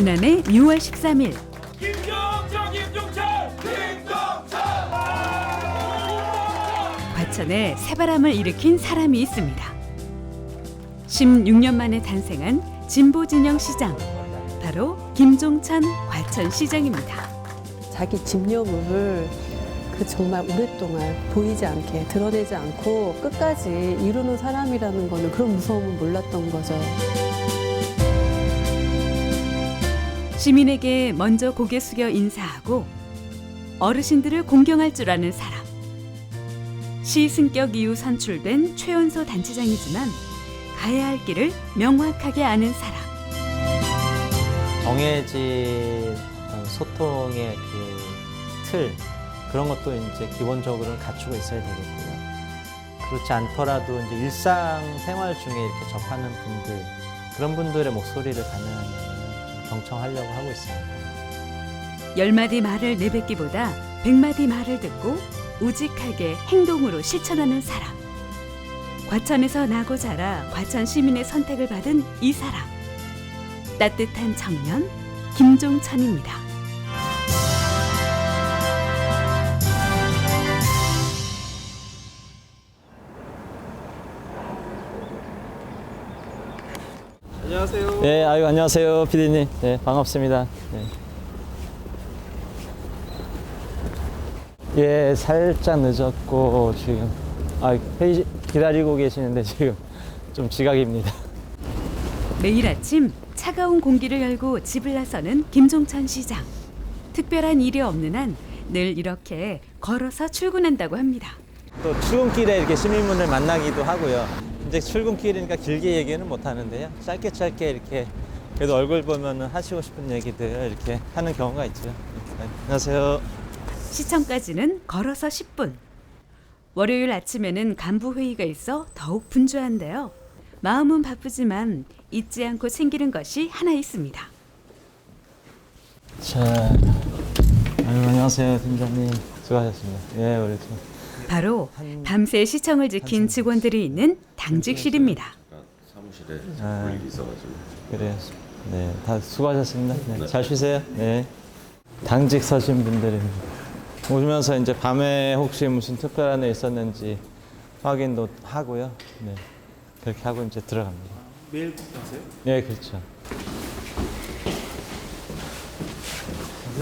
지난해 6월 13일 과천에 새바람을 일으킨 사람이 있습니다. 16년 만에 탄생한 진보진영 시장, 바로 김종찬 과천시장입니다. 자기 집념을 정말 오랫동안 보이지 않게 드러내지 않고 끝까지 이루는 사람이라는 거는 그런 무서움을 몰랐던 거죠. 시민에게 먼저 고개 숙여 인사하고 어르신들을 공경할 줄 아는 사람. 시 승격 이후 선출된 최연소 단체장이지만 가야 할 길을 명확하게 아는 사람. 정해진 소통의 그 틀, 그런 것도 이제 기본적으로는 갖추고 있어야 되겠고요. 그렇지 않더라도 이제 일상생활 중에 이렇게 접하는 분들, 그런 분들의 목소리를 가능하면 좀 경청하려고 하고 있습니다. 10마디 말을 내뱉기보다 100마디 말을 듣고 우직하게 행동으로 실천하는 사람. 과천에서 나고 자라 과천 시민의 선택을 받은 이 사람. 따뜻한 청년 김종찬입니다. 안녕하세요. 네, 안녕하세요, PD님. 네, 반갑습니다. 네. 예, 살짝 늦었고 지금 회의 기다리고 계시는데 지금 좀 지각입니다. 매일 아침 차가운 공기를 열고 집을 나서는 김종찬 시장. 특별한 일이 없는 한 늘 이렇게 걸어서 출근한다고 합니다. 또 출근길에 이렇게 시민분들 만나기도 하고요. 이제 출근길이니까 길게 얘기는 못 하는데요. 짧게 이렇게 그래도 얼굴 보면 하시고 싶은 얘기들 이렇게 하는 경우가 있죠. 네, 안녕하세요. 시청까지는 걸어서 10분. 월요일 아침에는 간부 회의가 있어 더욱 분주한데요. 마음은 바쁘지만 잊지 않고 챙기는 것이 하나 있습니다. 자, 안녕하세요, 팀장님. 수고하셨습니다. 예, 우리 좀. 바로 밤새 시청을 지킨 직원들이 있는 당직실입니다. 사무실에 아. 볼 일이 있어가지고. 그래요. 네, 다 수고하셨습니다. 네, 잘 쉬세요. 네. 당직 서신 분들입니다. 오시면서 이제 밤에 혹시 무슨 특별한 일 있었는지 확인도 하고요. 네. 그렇게 하고 이제 들어갑니다. 매일 하세요? 네, 그렇죠.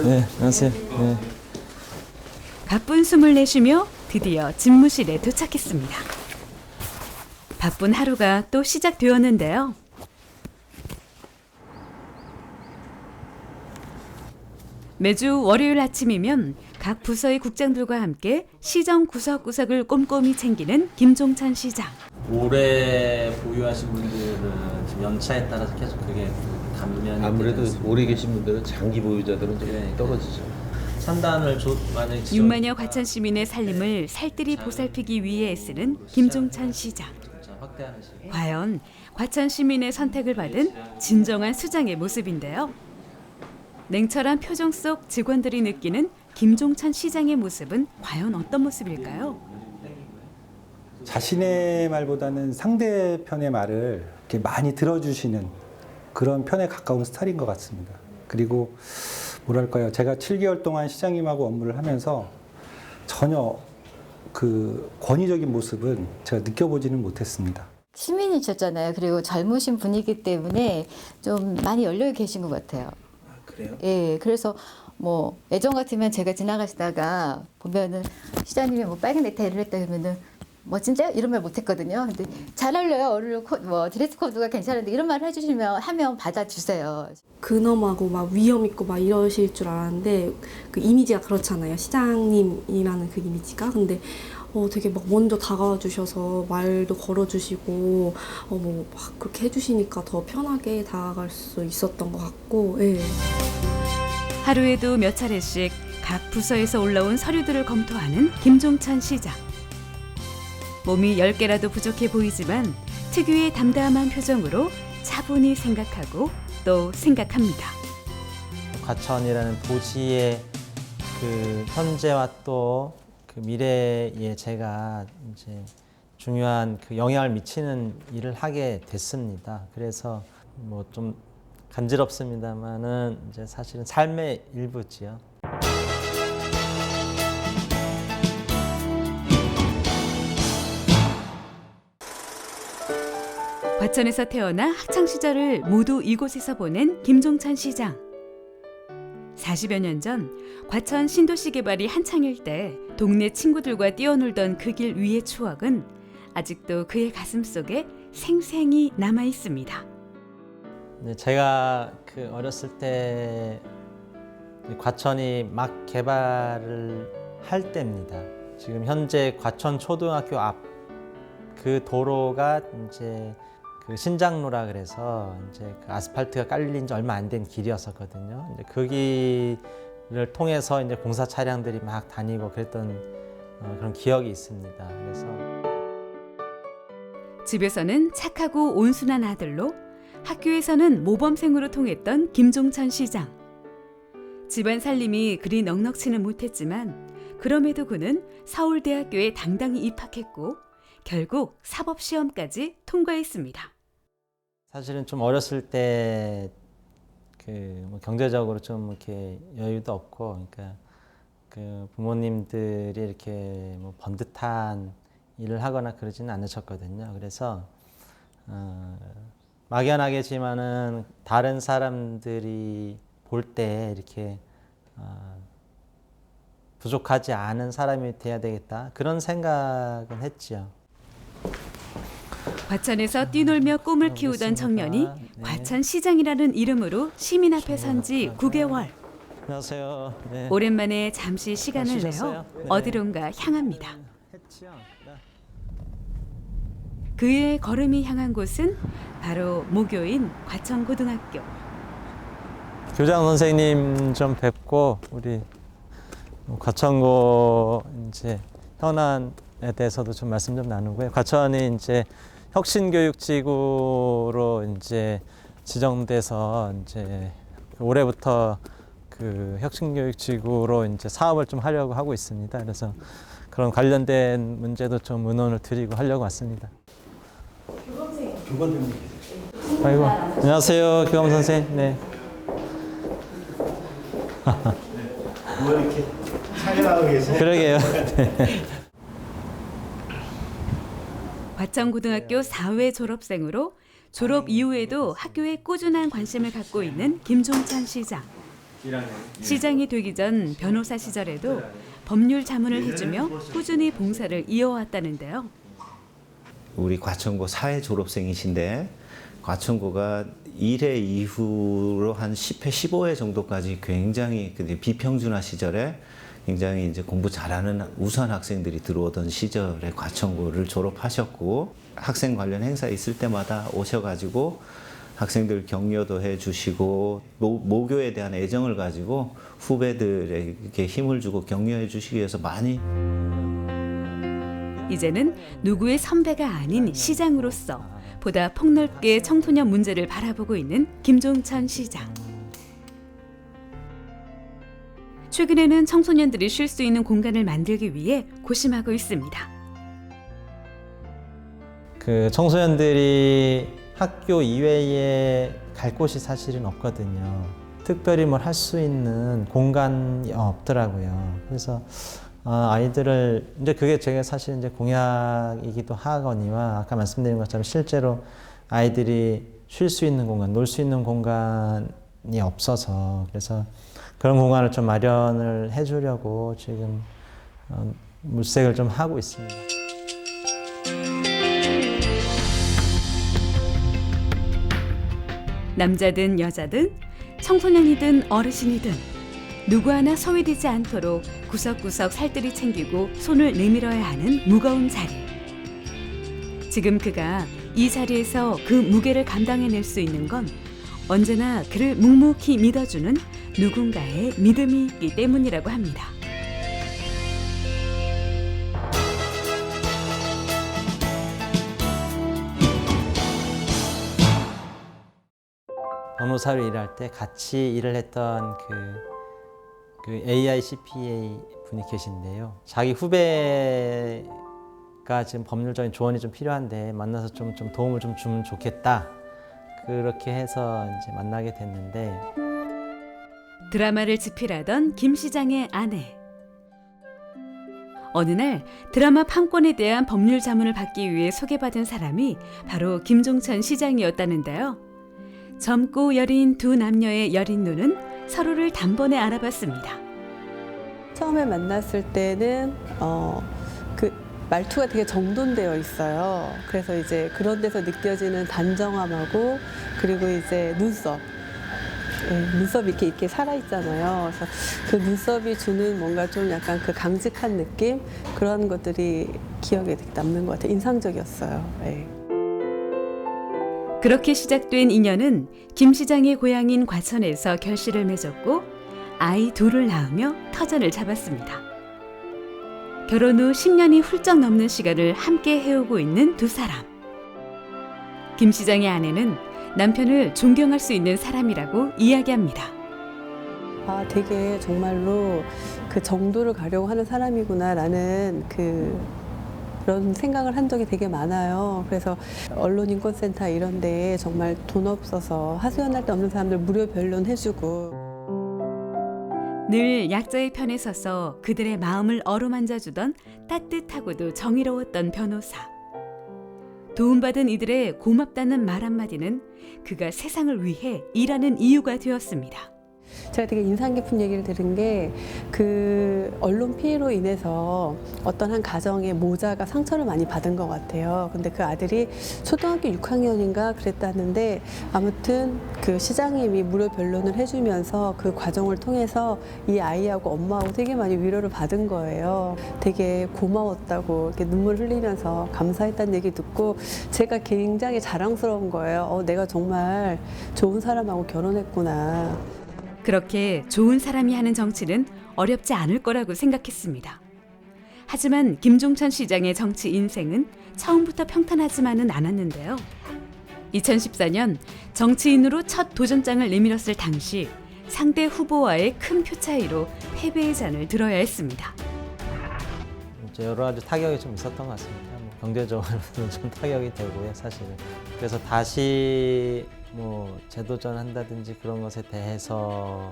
네, 안녕하세요. 네. 가쁜 숨을 내쉬며 드디어 집무실에 도착했습니다. 바쁜 하루가 또 시작되었는데요. 매주 월요일 아침이면 각 부서의 국장들과 함께 시정 구석구석을 꼼꼼히 챙기는 김종찬 시장. 오래 보유하신 분들은 지금 연차에 따라서 계속 그게 감면이 아무래도 되지 않습니까? 오래 계신 분들은 장기 보유자들은 좀 네. 떨어지죠. 판단을 만약에 6만여 과천 시민의 살림을 살뜰히 보살피기 위해 애쓰는 김종찬 시장. 확대하는 식. 과연 과천 시민의 선택을 받은 진정한 수장의 모습인데요. 냉철한 표정 속 직원들이 느끼는 김종찬 시장의 모습은 과연 어떤 모습일까요? 자신의 말보다는 상대편의 말을 이렇게 많이 들어주시는 그런 편에 가까운 스타일인 것 같습니다. 그리고 뭐랄까요, 제가 7개월 동안 시장님하고 업무를 하면서 전혀 그 권위적인 모습은 제가 느껴보지는 못했습니다. 시민이셨잖아요. 그리고 젊으신 분이기 때문에 좀 많이 열려 계신 것 같아요. 그래요? 예, 그래서 뭐 예전 같으면 제가 지나가시다가 보면은 시장님이 뭐 빨간 넥타이를 했다 그러면은 뭐 진짜요? 이런 말 못했거든요. 근데 잘 어울려요. 오늘 뭐 드레스 코드가 괜찮은데 이런 말 해주시면 하면 받아주세요. 근엄하고 막 위험 있고 막 이러실 줄 알았는데 그 이미지가 그렇잖아요. 시장님이라는 그 이미지가. 근데 되게 막 먼저 다가와 주셔서 말도 걸어주시고 뭐 막 그렇게 해주시니까 더 편하게 다가갈 수 있었던 것 같고. 예. 하루에도 몇 차례씩 각 부서에서 올라온 서류들을 검토하는 김종찬 시장. 몸이 10개라도 부족해 보이지만 특유의 담담한 표정으로 차분히 생각하고 또 생각합니다. 과천이라는 도시의 그 현재와 또 그 미래에 제가 이제 중요한 그 영향을 미치는 일을 하게 됐습니다. 그래서 뭐 좀 간지럽습니다만은 이제 사실은 삶의 일부지요. 과천에서 태어나 학창 시절을 모두 이곳에서 보낸 김종찬 시장. 40여 년 전 과천 신도시 개발이 한창일 때 동네 친구들과 뛰어놀던 그 길 위의 추억은 아직도 그의 가슴 속에 생생히 남아 있습니다. 제가 그 어렸을 때 과천이 막 개발을 할 때입니다. 지금 현재 과천 초등학교 앞 그 도로가 이제 그 신장로라 그래서 이제 그 아스팔트가 깔린 지 얼마 안 된 길이었었거든요. 이제 그 길을 통해서 이제 공사 차량들이 막 다니고 그랬던 그런 기억이 있습니다. 그래서 집에서는 착하고 온순한 아들로, 학교에서는 모범생으로 통했던 김종찬 시장. 집안 살림이 그리 넉넉지는 못했지만 그럼에도 그는 서울대학교에 당당히 입학했고 결국 사법시험까지 통과했습니다. 사실은 좀 어렸을 때 그 뭐 경제적으로 좀 이렇게 여유도 없고, 그러니까 그 부모님들이 이렇게 뭐 번듯한 일을 하거나 그러지는 않으셨거든요. 그래서 막연하겠지만은 다른 사람들이 볼 때 이렇게 부족하지 않은 사람이 돼야 되겠다, 그런 생각은 했죠. 과천에서 뛰놀며 꿈을 키우던 청년이 과천 시장이라는 이름으로 시민 앞에 선 지 9개월. 안녕하세요. 네. 오랜만에 잠시 시간을 내어 쉬셨어요? 네. 어디론가 향합니다. 했죠. 그의 걸음이 향한 곳은 바로 모교인 과천고등학교. 교장 선생님 좀 뵙고 우리 과천고 이제 현안에 대해서도 좀 말씀 좀 나누고요. 과천이 이제 혁신교육지구로 이제 지정돼서 이제 올해부터 그 혁신교육지구로 이제 사업을 좀 하려고 하고 있습니다. 그래서 그런 관련된 문제도 좀 의논을 드리고 하려고 왔습니다. 교감 선생님. 아이고, 안녕하세요, 교감 선생님. 네. 뭐 이렇게 촬영하고 계세요? 그러게요. 과천고등학교 4회 졸업생으로 졸업 이후에도 학교에 꾸준한 관심을 갖고 있는 김종찬 시장. 시장이 되기 전 변호사 시절에도 법률 자문을 해주며 꾸준히 봉사를 이어왔다는데요. 우리 과천고 사회 졸업생이신데 과천고가 1회 이후로 한 10회, 15회 정도까지 굉장히 비평준화 시절에 굉장히 이제 공부 잘하는 우수한 학생들이 들어오던 시절에 과천고를 졸업하셨고, 학생 관련 행사 있을 때마다 오셔가지고 학생들 격려도 해주시고 모교에 대한 애정을 가지고 후배들에게 힘을 주고 격려해 주시기 위해서 많이. 이제는 누구의 선배가 아닌 시장으로서 보다 폭넓게 청소년 문제를 바라보고 있는 김종찬 시장. 최근에는 청소년들이 쉴 수 있는 공간을 만들기 위해 고심하고 있습니다. 그 청소년들이 학교 이외에 갈 곳이 사실은 없거든요. 특별히 뭘 할 수 있는 공간이 없더라고요. 그래서 아이들을 이제 그게 제가 사실 이제 공약이기도 하거니와 아까 말씀드린 것처럼 실제로 아이들이 쉴 수 있는 공간, 놀 수 있는 공간이 없어서, 그래서 그런 공간을 좀 마련을 해주려고 지금 물색을 좀 하고 있습니다. 남자든 여자든 청소년이든 어르신이든 누구 하나 소외되지 않도록 구석구석 살뜰히 챙기고 손을 내밀어야 하는 무거운 자리. 지금 그가 이 자리에서 그 무게를 감당해낼 수 있는 건 언제나 그를 묵묵히 믿어주는 누군가의 믿음이 있기 때문이라고 합니다. 변호사로 일할 때 같이 일을 했던 그 AI CPA 분이 계신데요. 자기 후배가 지금 법률적인 조언이 좀 필요한데 만나서 좀 도움을 좀 주면 좋겠다. 그렇게 해서 이제 만나게 됐는데 드라마를 집필하던 김 시장의 아내. 어느 날 드라마 판권에 대한 법률 자문을 받기 위해 소개받은 사람이 바로 김종천 시장이었다는데요. 젊고 여린 두 남녀의 여린 눈은 서로를 단번에 알아봤습니다. 처음에 만났을 때는 그 말투가 되게 정돈되어 있어요. 그래서 이제 그런 데서 느껴지는 단정함하고 그리고 이제 눈썹. 눈썹이 이렇게 살아있잖아요. 그래서 그 눈썹이 주는 뭔가 좀 약간 그 강직한 느낌? 그런 것들이 기억에 남는 것 같아요. 인상적이었어요. 네. 그렇게 시작된 인연은 김 시장의 고향인 과천에서 결실을 맺었고 아이 둘을 낳으며 터전을 잡았습니다. 결혼 후 10년이 훌쩍 넘는 시간을 함께 해오고 있는 두 사람. 김 시장의 아내는 남편을 존경할 수 있는 사람이라고 이야기합니다. 아, 되게 정말로 그 정도를 가려고 하는 사람이구나라는 그런 생각을 한 적이 되게 많아요. 그래서 언론인권센터 이런 데에 정말 돈 없어서 하소연할 데 없는 사람들 무료 변론 해주고 늘 약자의 편에 서서 그들의 마음을 어루만져주던 따뜻하고도 정의로웠던 변호사. 도움받은 이들의 고맙다는 말 한마디는 그가 세상을 위해 일하는 이유가 되었습니다. 제가 되게 인상 깊은 얘기를 들은 게 그 언론 피해로 인해서 어떤 한 가정의 모자가 상처를 많이 받은 것 같아요. 근데 그 아들이 초등학교 6학년인가 그랬다는데 아무튼 그 시장님이 무료 변론을 해주면서 그 과정을 통해서 이 아이하고 엄마하고 되게 많이 위로를 받은 거예요. 되게 고마웠다고 이렇게 눈물 흘리면서 감사했다는 얘기 듣고 제가 굉장히 자랑스러운 거예요. 내가 정말 좋은 사람하고 결혼했구나. 그렇게 좋은 사람이 하는 정치는 어렵지 않을 거라고 생각했습니다. 하지만 김종천 시장의 정치 인생은 처음부터 평탄하지만은 않았는데요. 2014년 정치인으로 첫 도전장을 내밀었을 당시 상대 후보와의 큰 표 차이로 패배의 잔을 들어야 했습니다. 이제 여러 가지 타격이 좀 있었던 것 같습니다. 뭐 경제적으로는 좀 타격이 되고요, 사실은. 그래서 다시 뭐 재도전한다든지 그런 것에 대해서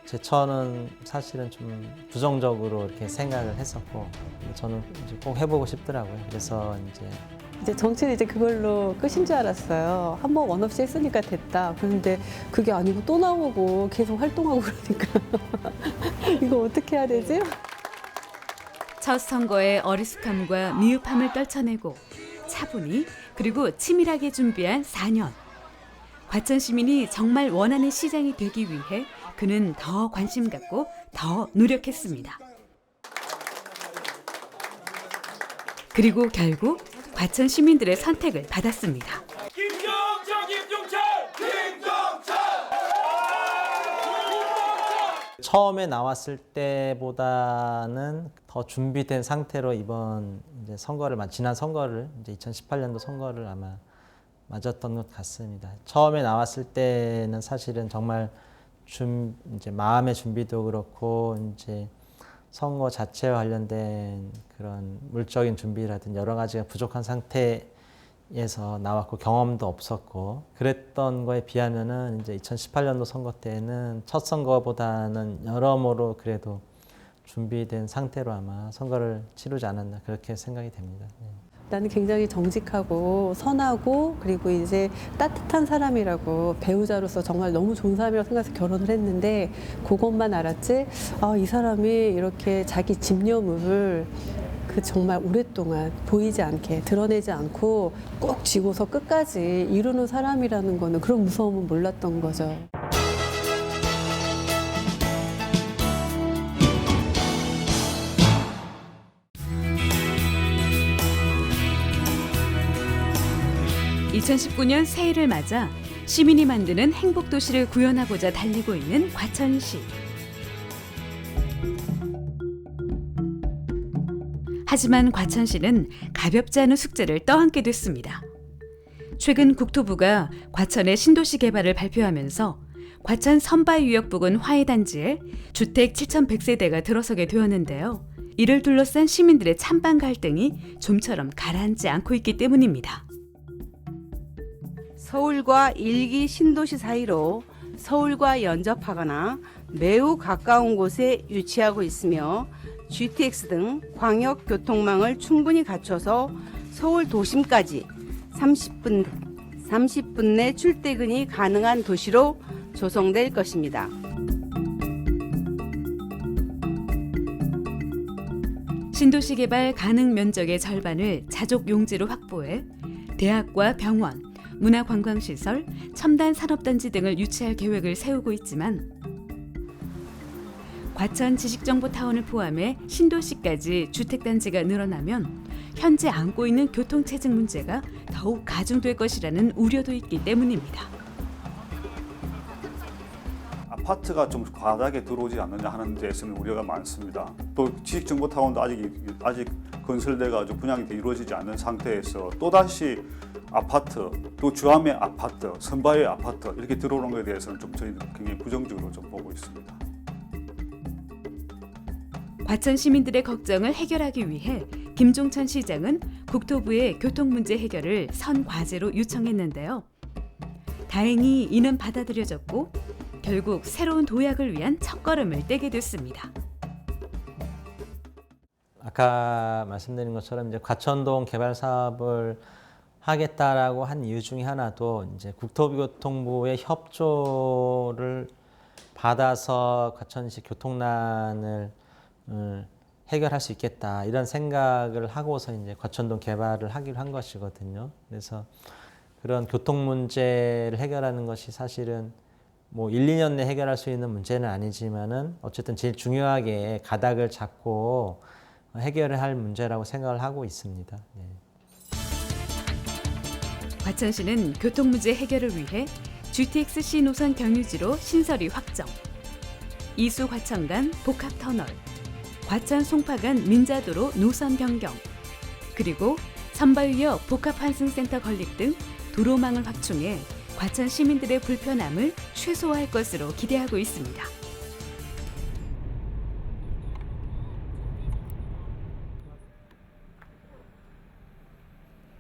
제 처는 사실은 좀 부정적으로 이렇게 생각을 했었고 저는 이제 꼭 해보고 싶더라고요. 그래서 이제 정치는 이제 그걸로 끝인 줄 알았어요. 한번 원 없이 했으니까 됐다. 그런데 그게 아니고 또 나오고 계속 활동하고 그러니까 이거 어떻게 해야 되지? 첫 선거의 어리숙함과 미흡함을 떨쳐내고 차분히 그리고 치밀하게 준비한 4년. 과천 시민이 정말 원하는 시장이 되기 위해 그는 더 관심 갖고 더 노력했습니다. 그리고 결국 과천 시민들의 선택을 받았습니다. 처음에 나왔을 때보다는 더 준비된 상태로 이번 이제 지난 선거를 이제 2018년도 선거를 아마 맞았던 것 같습니다. 처음에 나왔을 때는 사실은 정말 이제 마음의 준비도 그렇고 이제 선거 자체와 관련된 그런 물적인 준비라든지 여러 가지가 부족한 상태에서 나왔고 경험도 없었고 그랬던 거에 비하면은 이제 2018년도 선거 때는 첫 선거보다는 여러모로 그래도 준비된 상태로 아마 선거를 치르지 않았나 그렇게 생각이 됩니다. 네. 나는 굉장히 정직하고 선하고 그리고 이제 따뜻한 사람이라고 배우자로서 정말 너무 좋은 사람이라고 생각해서 결혼을 했는데 그것만 알았지 이 사람이 이렇게 자기 집념을 그 정말 오랫동안 보이지 않게 드러내지 않고 꼭 쥐고서 끝까지 이루는 사람이라는 거는 그런 무서움은 몰랐던 거죠. (2019년) 새해를 맞아 시민이 만드는 행복도시를 구현하고자 달리고 있는 과천시. 하지만 과천시는 가볍지 않은 숙제를 떠안게 됐습니다. 최근 국토부가 과천의 신도시 개발을 발표하면서 과천 선바유역 부근 화해단지에 주택 7,100세대가 들어서게 되었는데요. 이를 둘러싼 시민들의 찬반 갈등이 좀처럼 가라앉지 않고 있기 때문입니다. 서울과 1기 신도시 사이로 서울과 연접하거나 매우 가까운 곳에 위치하고 있으며 GTX 등 광역 교통망을 충분히 갖춰서 서울 도심까지 30분 내 출퇴근이 가능한 도시로 조성될 것입니다. 신도시 개발 가능 면적의 절반을 자족 용지로 확보해 대학과 병원, 문화관광시설, 첨단 산업단지 등을 유치할 계획을 세우고 있지만 과천 지식정보타운을 포함해 신도시까지 주택단지가 늘어나면 현재 안고 있는 교통체증 문제가 더욱 가중될 것이라는 우려도 있기 때문입니다. 아파트가 좀 과다하게 들어오지 않느냐 하는 데에서는 우려가 많습니다. 또 지식정보타운도 아직 건설돼가지고 분양이 이루어지지 않는 상태에서 또다시 아파트, 또 주암의 아파트, 선바의 아파트 이렇게 들어오는 것에 대해서는 좀 저희는 굉장히 부정적으로 좀 보고 있습니다. 과천 시민들의 걱정을 해결하기 위해 김종천 시장은 국토부에 교통 문제 해결을 선 과제로 요청했는데요. 다행히 이는 받아들여졌고 결국 새로운 도약을 위한 첫걸음을 떼게 됐습니다. 아까 말씀드린 것처럼 이제 과천동 개발 사업을 하겠다라고 한 이유 중에 하나도 이제 국토교통부의 협조를 받아서 과천시 교통난을 해결할 수 있겠다 이런 생각을 하고서 이제 과천동 개발을 하기로 한 것이거든요. 그래서 그런 교통 문제를 해결하는 것이 사실은 뭐 1, 2년 내 해결할 수 있는 문제는 아니지만은 어쨌든 제일 중요하게 가닥을 잡고 해결을 할 문제라고 생각을 하고 있습니다. 네. 과천시는 교통 문제 해결을 위해 GTX-C 노선 경유지로 신설이 확정, 이수 과천 간 복합 터널, 과천 송파 간 민자도로 노선 변경, 그리고 선바위역 복합 환승센터 건립 등 도로망을 확충해 과천 시민들의 불편함을 최소화할 것으로 기대하고 있습니다.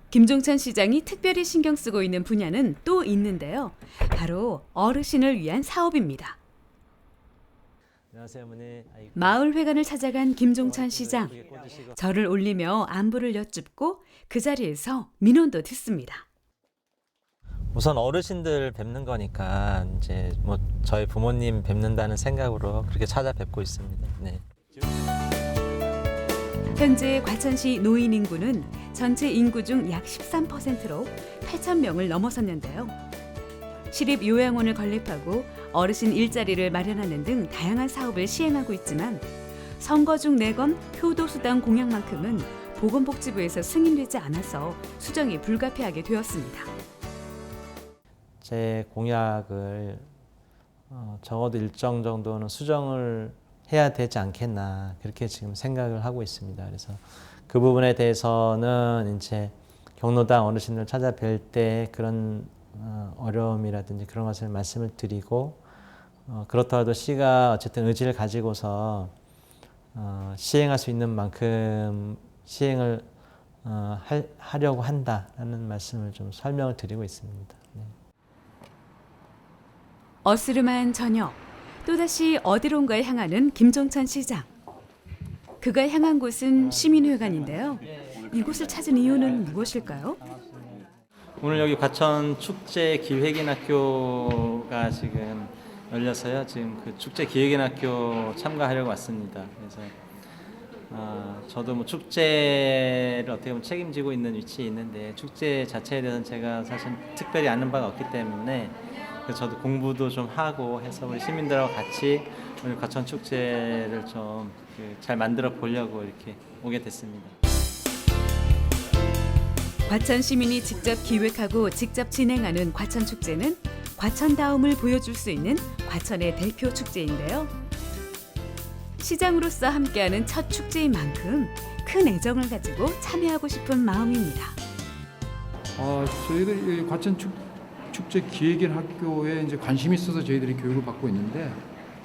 김종천 시장이 특별히 신경 쓰고 있는 분야는 또 있는데요. 바로 어르신을 위한 사업입니다. 안녕하세요, 어머니. 마을회관을 찾아간 김종천 시장. 절을 올리며 안부를 여쭙고 그 자리에서 민원도 듣습니다. 우선 어르신들 뵙는 거니까 이제 뭐 저희 부모님 뵙는다는 생각으로 그렇게 찾아뵙고 있습니다. 네. 현재 과천시 노인 인구는 전체 인구 중 약 13%로 8,000명을 넘어섰는데요. 시립 요양원을 건립하고 어르신 일자리를 마련하는 등 다양한 사업을 시행하고 있지만 선거 중 내건 효도수당 공약만큼은 보건복지부에서 승인되지 않아서 수정이 불가피하게 되었습니다. 제 공약을 적어도 일정 정도는 수정을 해야 되지 않겠나 그렇게 지금 생각을 하고 있습니다. 그래서 그 부분에 대해서는 이제 경로당 어르신들 찾아뵐 때 그런 어려움이라든지 그런 것을 말씀을 드리고 그렇더라도 시가 어쨌든 의지를 가지고서 시행할 수 있는 만큼 시행을 하려고 한다라는 말씀을 좀 설명을 드리고 있습니다. 네. 어스름한 저녁, 또다시 어디론가에 향하는 김종천 시장. 그가 향한 곳은 시민회관인데요. 이곳을 찾은 이유는 무엇일까요? 오늘 여기 과천 축제 기획인학교가 지금 열려서요. 지금 그 축제 기획인학교 참가하려고 왔습니다. 그래서 저도 뭐 축제를 어떻게 보면 책임지고 있는 위치에 있는데 축제 자체에 대해서는 제가 사실 특별히 아는 바가 없기 때문에 그래서 저도 공부도 좀 하고 해서 우리 시민들하고 같이 오늘 과천 축제를 좀 잘 만들어 보려고 이렇게 오게 됐습니다. 과천 시민이 직접 기획하고 직접 진행하는 과천 축제는 과천다움을 보여줄 수 있는 과천의 대표 축제인데요. 시장으로서 함께하는 첫 축제인 만큼 큰 애정을 가지고 참여하고 싶은 마음입니다. 저희들이 과천 축제 기획인 학교에 이제 관심이 있어서 저희들이 교육을 받고 있는데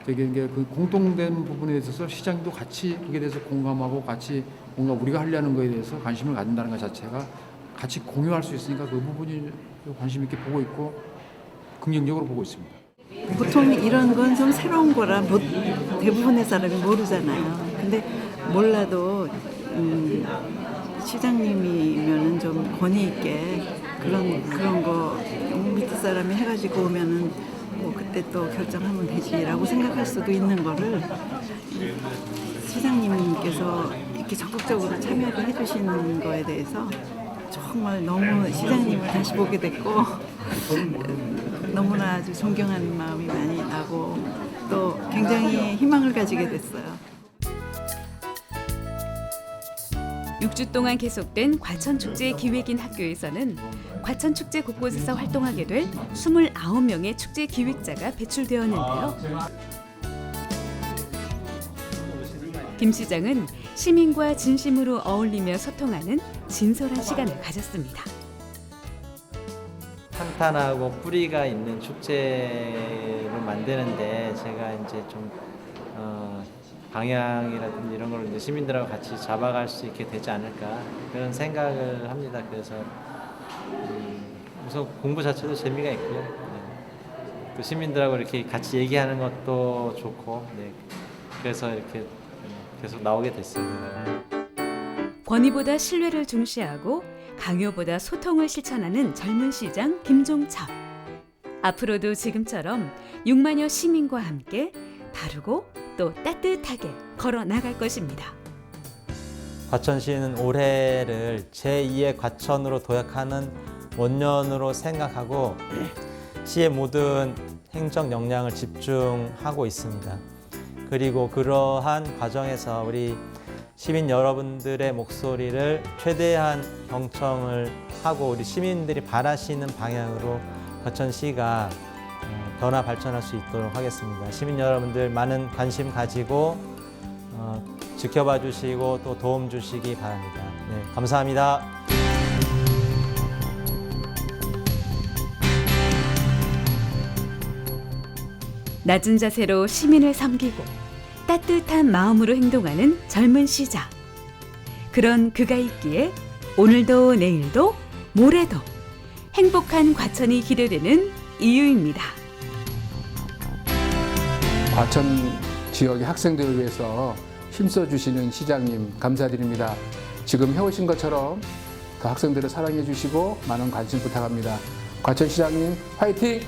되게 그 공통된 부분에 있어서 시장도 같이 거기에 대해서 공감하고 같이 뭔가 우리가 하려는 거에 대해서 관심을 갖는다는 것 자체가 같이 공유할 수 있으니까 그 부분이 관심 있게 보고 있고 긍정적으로 보고 있습니다. 보통 이런 건 좀 새로운 거라 대부분의 사람이 모르잖아요. 근데 몰라도 시장님이면은 좀 권위 있게 그런 거 밑에 사람이 해가지고 오면은 뭐 그때 또 결정하면 되지라고 생각할 수도 있는 거를 시장님께서 이렇게 적극적으로 참여를 해주시는 거에 대해서 정말 너무 시장님을 다시 보게 됐고 너무나 아주 존경하는 마음이 많이 나고 또 굉장히 희망을 가지게 됐어요. 6주 동안 계속된 과천축제 기획인 학교에서는 과천축제 곳곳에서 활동하게 될 29명의 축제 기획자가 배출되었는데요. 김 시장은 시민과 진심으로 어울리며 소통하는 진솔한 시간을 가졌습니다. 탄탄하고 뿌리가 있는 축제로 만드는데 제가 이제 좀 방향이라든지 이런 걸 이제 시민들하고 같이 잡아갈 수 있게 되지 않을까 그런 생각을 합니다. 그래서 우선 공부 자체도 재미가 있고요. 네. 또 시민들하고 이렇게 같이 얘기하는 것도 좋고, 네. 그래서 이렇게 계속 나오게 됐습니다. 권위보다 신뢰를 중시하고 강요보다 소통을 실천하는 젊은 시장 김종철. 앞으로도 지금처럼 6만여 시민과 함께 바르고 또 따뜻하게 걸어 나갈 것입니다. 과천시는 올해를 제2의 과천으로 도약하는 원년으로 생각하고 시의 모든 행정 역량을 집중하고 있습니다. 그리고 그러한 과정에서 우리 시민 여러분들의 목소리를 최대한 경청을 하고 우리 시민들이 바라시는 방향으로 과천시가 변화 발전할 수 있도록 하겠습니다. 시민 여러분들 많은 관심 가지고 지켜봐 주시고 또 도움 주시기 바랍니다. 네, 감사합니다. 낮은 자세로 시민을 섬기고 따뜻한 마음으로 행동하는 젊은 시장. 그런 그가 있기에 오늘도 내일도 모레도 행복한 과천이 기대되는 이유입니다. 과천 지역의 학생들을 위해서 힘써주시는 시장님 감사드립니다. 지금 해오신 것처럼 더 학생들을 사랑해 주시고 많은 관심 부탁합니다. 과천 시장님 화이팅!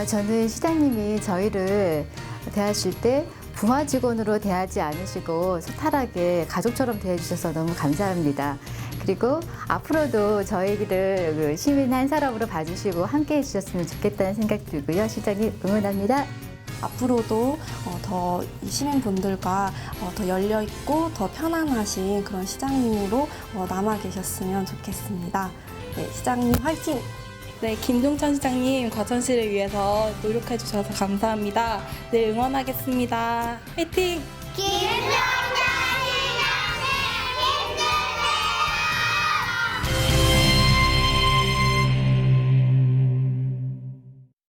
저는 시장님이 저희를 대하실 때 부하 직원으로 대하지 않으시고 소탈하게 가족처럼 대해주셔서 너무 감사합니다. 그리고 앞으로도 저희를 그 시민 한 사람으로 봐주시고 함께 해주셨으면 좋겠다는 생각 들고요. 시장님 응원합니다. 앞으로도 더 시민분들과 더 열려있고 더 편안하신 그런 시장님으로 남아 계셨으면 좋겠습니다. 네, 시장님 화이팅! 네, 김종천 시장님 과천시를 위해서 노력해 주셔서 감사합니다. 늘 응원하겠습니다. 화이팅! 김종천!